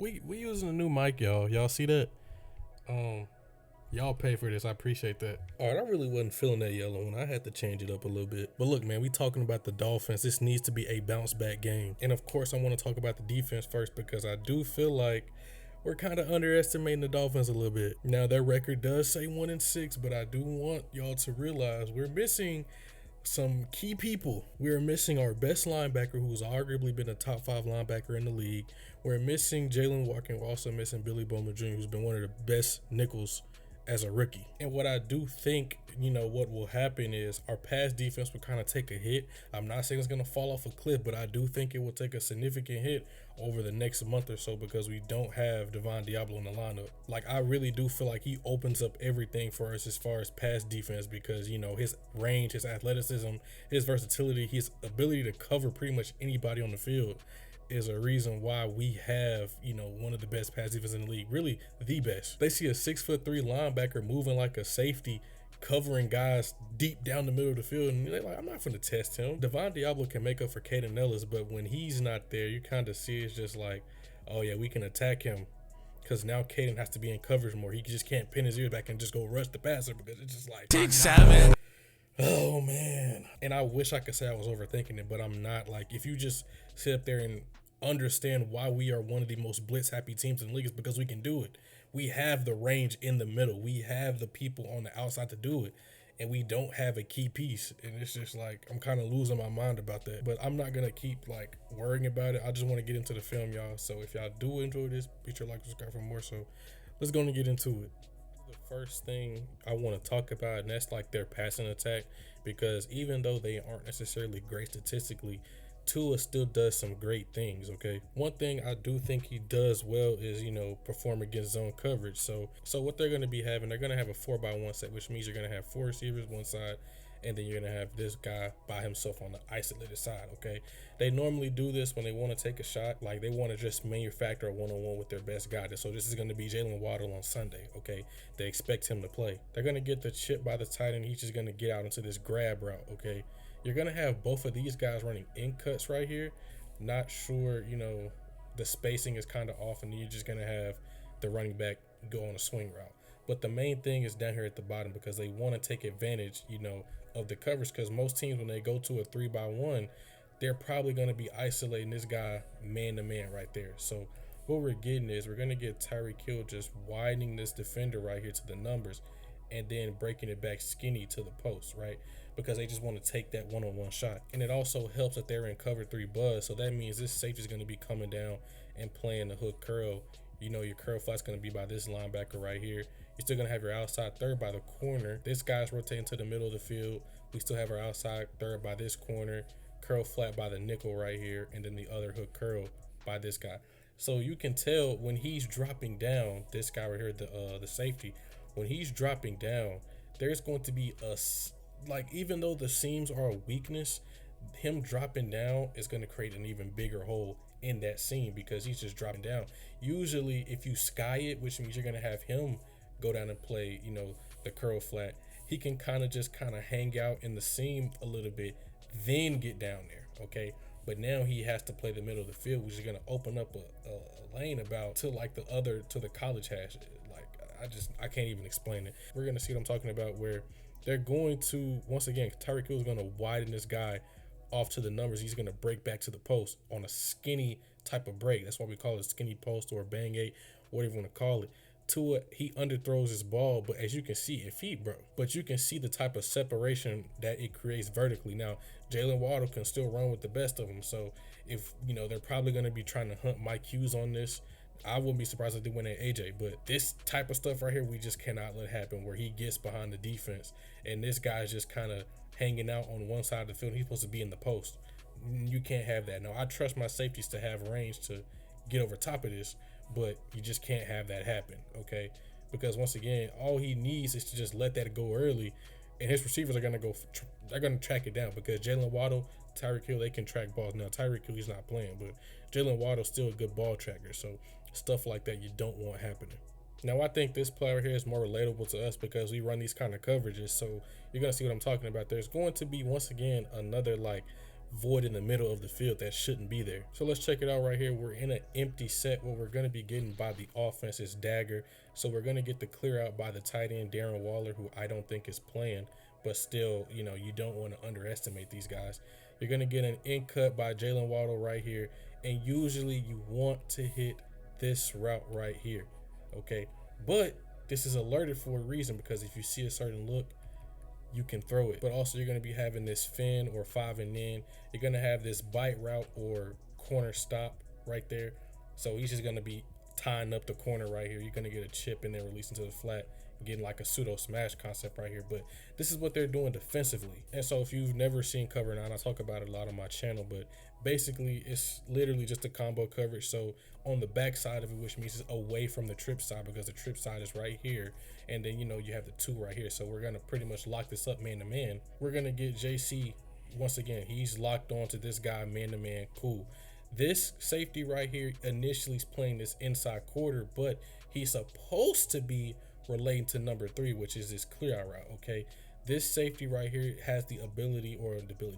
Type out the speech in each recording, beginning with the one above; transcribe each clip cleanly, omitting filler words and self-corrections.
We using a new mic, y'all. Y'all see that? Um, y'all pay for this. I appreciate that. All right, I really wasn't feeling that yellow one. I had to change it up a little bit. But look, man, we talking about the Dolphins. This needs to be a bounce back game. And of course, I want to talk about the defense first because I do feel like we're kind of underestimating the Dolphins a little bit. Now, their record does say 1-6, but I do want y'all to realize we're missing some key people. We're missing our best linebacker, who's arguably been a top 5 linebacker in the league. We're missing Jalen Walker. We're also missing Billy Bowman Jr., who's been one of the best nickels as a rookie. And what I do think, what will happen is our pass defense will kind of take a hit. I'm not saying it's going to fall off a cliff, but I do think it will take a significant hit over the next month or so because we don't have Devon Diablo in the lineup. Like, I really do feel like he opens up everything for us as far as pass defense because, his range, his athleticism, his versatility, his ability to cover pretty much anybody on the field is a reason why we have, one of the best pass defense in the league, really the best. They see a 6'3" linebacker moving like a safety, covering guys deep down the middle of the field, and they're like, I'm not going to test him. Devon Diablo can make up for Caden Ellis, but when he's not there, you kind of see it's just like, oh yeah, we can attack him because now Caden has to be in coverage more. He just can't pin his ears back and just go rush the passer because it's just like 6'7". Oh man. And I wish I could say I was overthinking it, but I'm not. Like, if you just sit up there and understand why we are one of the most blitz happy teams in the league, is because we can do it. We have the range in the middle. We have the people on the outside to do it. And we don't have a key piece. And it's just like, I'm kind of losing my mind about that. But I'm not going to keep worrying about it. I just want to get into the film, y'all. So if y'all do enjoy this, be sure to like, subscribe for more. So let's go and get into it. The first thing I want to talk about, and that's their passing attack, because even though they aren't necessarily great statistically, Tua still does some great things, okay? One thing I do think he does well is, perform against zone coverage. So what they're going to be having, they're going to have a 4x1 set, which means you're going to have 4 receivers one side, and then you're going to have this guy by himself on the isolated side, okay? They normally do this when they want to take a shot. Like, they want to just manufacture a one-on-one with their best guy. So this is going to be Jalen Waddle on Sunday, okay? They expect him to play. They're going to get the chip by the tight end. He's just going to get out into this grab route, okay? You're going to have both of these guys running in cuts right here. Not sure, the spacing is kind of off, and you're just going to have the running back go on a swing route. But the main thing is down here at the bottom because they want to take advantage, of the coverage, because most teams, when they go to a 3x1, they're probably going to be isolating this guy man-to-man right there. So what we're getting is we're going to get Tyreek Hill just widening this defender right here to the numbers and then breaking it back skinny to the post, right? Because they just want to take that one-on-one shot. And it also helps that they're in cover 3 buzz. So that means this safety is going to be coming down and playing the hook curl. Your curl flat's going to be by this linebacker right here. You're still going to have your outside third by the corner. This guy's rotating to the middle of the field. We still have our outside third by this corner, curl flat by the nickel right here, and then the other hook curl by this guy. So you can tell when he's dropping down, this guy right here, the safety, when he's dropping down, there's going to be even though the seams are a weakness, him dropping down is going to create an even bigger hole in that seam because he's just dropping down. Usually if you sky it, which means you're going to have him go down and play, the curl flat, he can kind of hang out in the seam a little bit, then get down there, okay? But now he has to play the middle of the field, which is going to open up a lane about to the college hash. I can't even explain it. We're going to see what I'm talking about, where they're going to, once again, Tyreek Hill is going to widen this guy off to the numbers. He's going to break back to the post on a skinny type of break. That's why we call it skinny post or bang eight, whatever you want to call it. Tua, he underthrows his ball, but as you can see, it feet, bro. But you can see the type of separation that it creates vertically. Now, Jalen Waddle can still run with the best of them. So if, they're probably going to be trying to hunt Mike Hughes on this. I wouldn't be surprised if they win at AJ, but this type of stuff right here, we just cannot let happen, where he gets behind the defense and this guy's just kind of hanging out on one side of the field. He's supposed to be in the post. You can't have that. Now, I trust my safeties to have range to get over top of this, but you just can't have that happen, okay? Because once again, all he needs is to just let that go early, and his receivers are going to they're going to track it down, because Jalen Waddle, Tyreek Hill, they can track balls. Now, Tyreek Hill, he's not playing, but Jalen Waddle's still a good ball tracker, so stuff like that you don't want happening. Now, I think this player here is more relatable to us because we run these kind of coverages, so you're going to see what I'm talking about. There's going to be, once again, another void in the middle of the field that shouldn't be there. So let's check it out right here. We're in an empty set. What we're going to be getting by the offense is dagger. So we're going to get the clear out by the tight end, Darren Waller, who I don't think is playing, but still, you know, you don't want to underestimate these guys. You're going to get an in cut by Jalen Waddle right here. And usually you want to hit this route right here. Okay. But this is alerted for a reason, because if you see a certain look, you can throw it. But also you're going to be having this fin or 5 and in. You're going to have this bite route or corner stop right there. So he's just going to be tying up the corner right here. You're going to get a chip and then releasing to the flat, getting like a pseudo smash concept right here. But this is what they're doing defensively. And so if you've never seen cover 9, I talk about it a lot on my channel, but basically it's literally just a combo coverage. So on the back side of it, which means it's away from the trip side, because the trip side is right here, and then, you know, you have the 2 right here. So we're going to pretty much lock this up man to man. We're going to get JC once again. He's locked on to this guy man to man. Cool. This safety right here initially is playing this inside quarter, but he's supposed to be relating to number 3, which is this clear out route. Okay, this safety right here has the ability,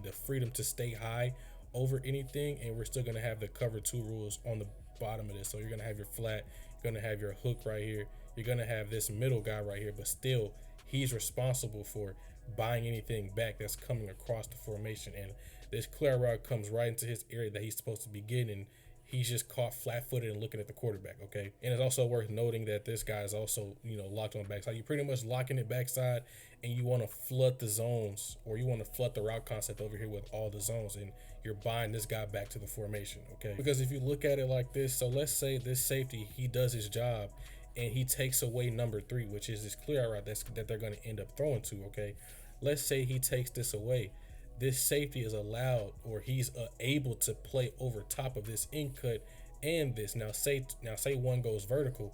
the freedom to stay high over anything, and we're still going to have the cover 2 rules on the bottom of this. So you're going to have your flat, you're going to have your hook right here, you're going to have this middle guy right here, but still he's responsible for buying anything back that's coming across the formation. And this clear route comes right into his area that he's supposed to be getting. He's just caught flat-footed and looking at the quarterback, okay? And it's also worth noting that this guy is also, you know, locked on the backside. You're pretty much locking it backside, and you want to flood the zones, or you want to flood the route concept over here with all the zones, and you're buying this guy back to the formation, okay? Because if you look at it like this, so let's say this safety, he does his job, and he takes away number 3, which is this clear route that they're going to end up throwing to, okay? Let's say he takes this away. This safety is allowed, or he's able to play over top of this in cut and this. Now say one goes vertical,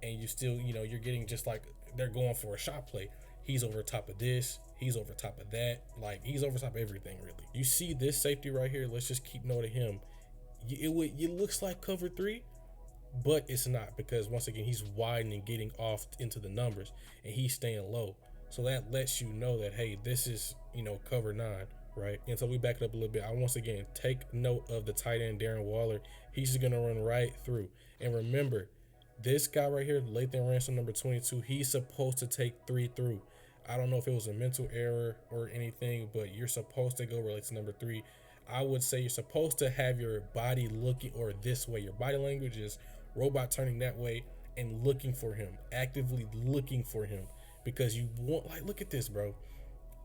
and you still, you know, you're getting just like they're going for a shot play. He's over top of this. He's over top of that. Like, he's over top of everything, really. You see this safety right here. Let's just keep note of him. It looks like cover 3, but it's not, because once again, he's widening, getting off into the numbers, and he's staying low. So that lets you know that, hey, this is, you know, cover 9, right? And so we back it up a little bit. I once again take note of the tight end, Darren Waller. He's just going to run right through. And remember, this guy right here, Lathan Ransom, number 22, he's supposed to take 3 through. I don't know if it was a mental error or anything, but you're supposed to go relate to number 3. I would say you're supposed to have your body looking, or this way. Your body language is robot turning that way and looking for him, actively looking for him. Because you want, like, look at this, bro.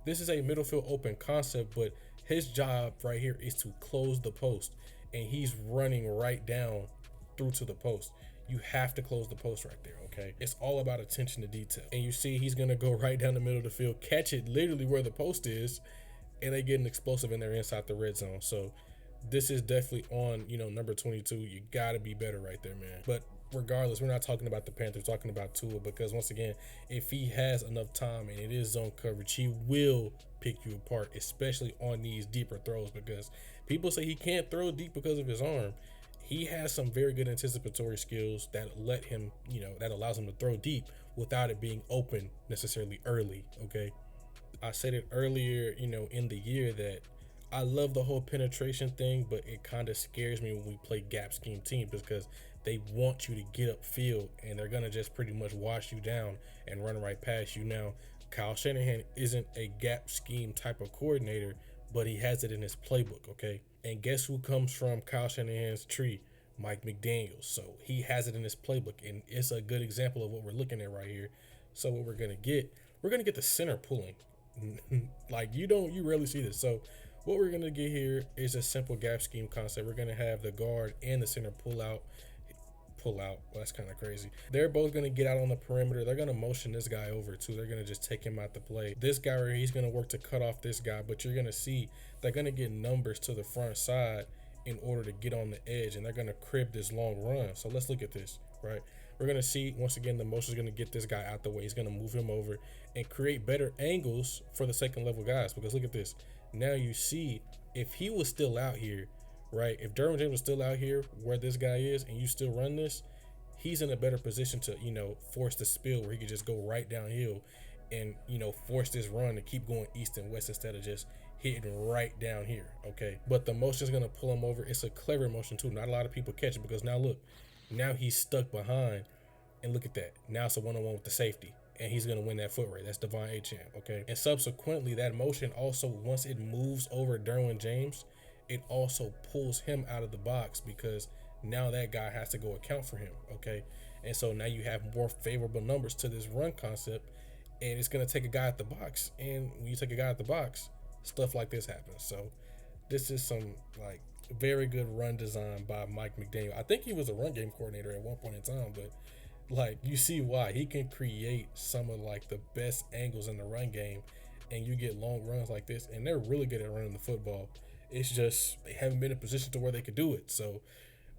This is a middle field open concept, but his job right here is to close the post, and he's running right down through to the post. You have to close the post right there, okay? It's all about attention to detail. And you see he's going to go right down the middle of the field, catch it literally where the post is, and they get an explosive in there inside the red zone. So this is definitely on, you know, number 22. You got to be better right there, man. But regardless, we're not talking about the Panthers, we're talking about Tua, because once again, if he has enough time and it is zone coverage, he will pick you apart, especially on these deeper throws, because people say he can't throw deep because of his arm. He has some very good anticipatory skills that let him, you know, that allows him to throw deep without it being open necessarily early, okay? I said it earlier, you know, in the year, that I love the whole penetration thing, but it kind of scares me when we play gap scheme teams, because they want you to get upfield, and they're going to just pretty much wash you down and run right past you. Now, Kyle Shanahan isn't a gap scheme type of coordinator, but he has it in his playbook, okay? And guess who comes from Kyle Shanahan's tree? Mike McDaniels. So he has it in his playbook, and it's a good example of what we're looking at right here. So what we're going to get the center pulling. Like, you rarely see this. So what we're going to get here is a simple gap scheme concept. We're going to have the guard and the center pull out. Well, that's kind of crazy. They're both going to get out on the perimeter. They're going to motion this guy over too. They're going to just take him out to play. This guy right here, he's going to work to cut off this guy, but you're going to see they're going to get numbers to the front side in order to get on the edge, and they're going to crib this long run. So let's look at this, right? We're going to see, once again, the motion is going to get this guy out the way. He's going to move him over and create better angles for the second level guys, because look at this. Now you see, if he was still out here, right? If Derwin James was still out here where this guy is, and you still run this, he's in a better position to, you know, force the spill where he could just go right downhill and, you know, force this run to keep going east and west instead of just hitting right down here, okay? But the motion is gonna pull him over. It's a clever motion too. Not a lot of people catch it because now look, now he's stuck behind, and look at that. Now it's a one-on-one with the safety, and he's gonna win that foot race. That's Devon Achane, okay? And subsequently, that motion also, once it moves over Derwin James, it also pulls him out of the box because now that guy has to go account for him, okay? And so now you have more favorable numbers to this run concept, and it's gonna take a guy at the box. And when you take a guy at the box, stuff like this happens. So this is some like very good run design by Mike McDaniel. I think he was a run game coordinator at one point in time, but like you see why he can create some of like the best angles in the run game, and you get long runs like this, and they're really good at running the football. It's just they haven't been in a position to where they could do it. So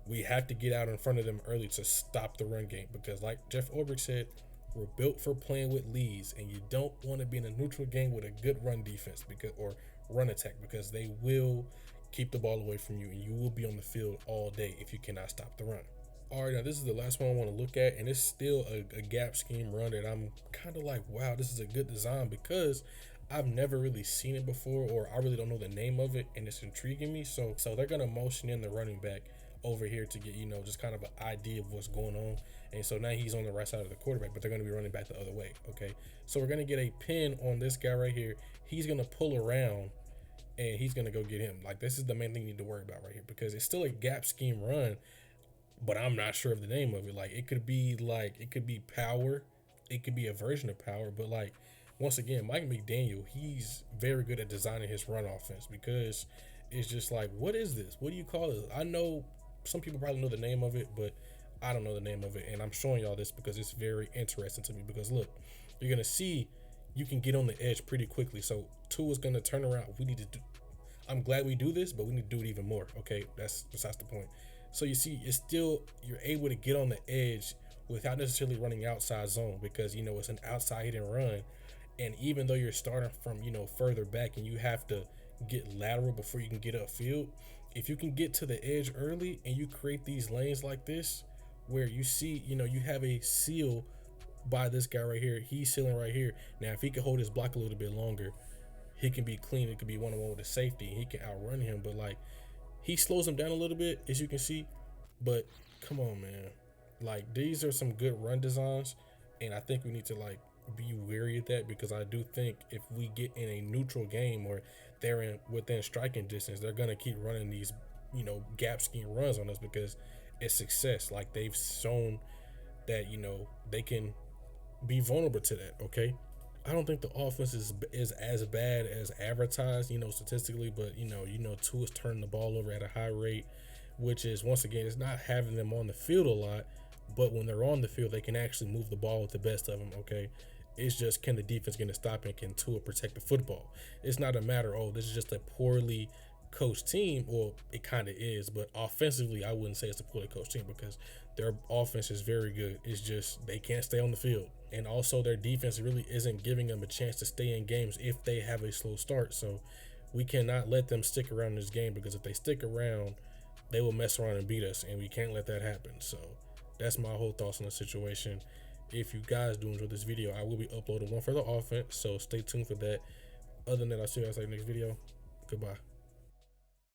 we have to get out in front of them early to stop the run game because, like Jeff Ulbrich said, we're built for playing with leads, and you don't want to be in a neutral game with a good run defense because or run attack because they will keep the ball away from you, and you will be on the field all day if you cannot stop the run. All right, now this is the last one I want to look at, and it's still a gap scheme run that I'm kind of like, wow, this is a good design because I've never really seen it before, or I really don't know the name of it, and it's intriguing me. So they're gonna motion in the running back over here to get, you know, just kind of an idea of what's going on. And so now he's on the right side of the quarterback, but they're gonna be running back the other way. Okay, so we're gonna get a pin on this guy right here. He's gonna pull around, and he's gonna go get him. Like, this is the main thing you need to worry about right here because it's still a gap scheme run, but I'm not sure of the name of it. Like, it could be power, it could be a version of power, but like, once again, Mike McDaniel, he's very good at designing his run offense because it's just like, what is this? What do you call it? I know some people probably know the name of it, but I don't know the name of it, and I'm showing y'all this because it's very interesting to me because look, you're gonna see you can get on the edge pretty quickly. So Tua's gonna turn around. We need to do, I'm glad we do this, but we need to do it even more. Okay, that's besides the point. So you see, it's still, you're able to get on the edge without necessarily running outside zone because, you know, it's an outside hit and run. And even though you're starting from, you know, further back and you have to get lateral before you can get upfield, if you can get to the edge early and you create these lanes like this, where you see, you know, you have a seal by this guy right here, he's sealing right here. Now, if he can hold his block a little bit longer, he can be clean. It could be one-on-one with a safety, and he can outrun him. But like, he slows him down a little bit, as you can see. But come on, man. Like, these are some good run designs, and I think we need to like be wary of that because I do think if we get in a neutral game or they're within striking distance, they're gonna keep running these, you know, gap scheme runs on us because it's success. Like, they've shown that, you know, they can be vulnerable to that. Okay, I don't think the offense is as bad as advertised, you know, statistically, but you know, Tua's turning the ball over at a high rate, which is, once again, it's not having them on the field a lot, but when they're on the field, they can actually move the ball with the best of them. Okay, it's just, can the defense get to stop and can Tua protect the football? It's not a matter, oh, this is just a poorly coached team. Well, it kind of is, but offensively, I wouldn't say it's a poorly coached team because their offense is very good. It's just they can't stay on the field. And also their defense really isn't giving them a chance to stay in games if they have a slow start. So we cannot let them stick around in this game because if they stick around, they will mess around and beat us, and we can't let that happen. So that's my whole thoughts on the situation. If you guys do enjoy this video, I will be uploading one for the offense, so stay tuned for that. Other than that, I'll see you guys in the next video. Goodbye.